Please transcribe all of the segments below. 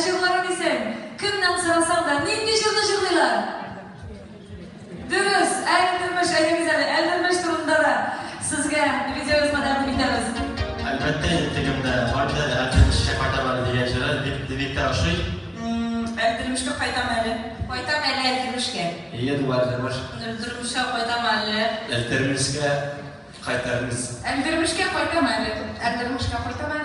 jırlara desen, kimden sırasan da nindi jırda jırdılar? Dürüst, eldirmiş, eldirmiş durumda da sizge videoyuz madem bitiriz. Elbette intikimde orada eldirmişke fayda var diye şeyler birlikte aşık. Eldirmişke fayda mali. Fayda mali eldirmişke. İyi duvarlarmış. Eldirmişke fayda mali. Eldirmişke kaytarmış. Eldirmişke fayda mali. Eldirmişke fayda mali.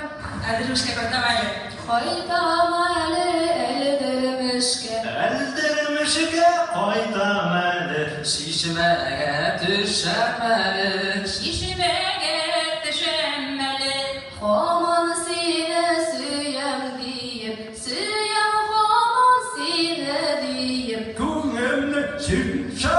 Eldirmişke fayda mali. Fayda mali eldirmişke. Eldirmişke fayda mali. Şişmeye düşemeli. Şişmeye düşemeli. Homon sine süyem diyip, süyem homon sine diyip. Kumemle şimşek.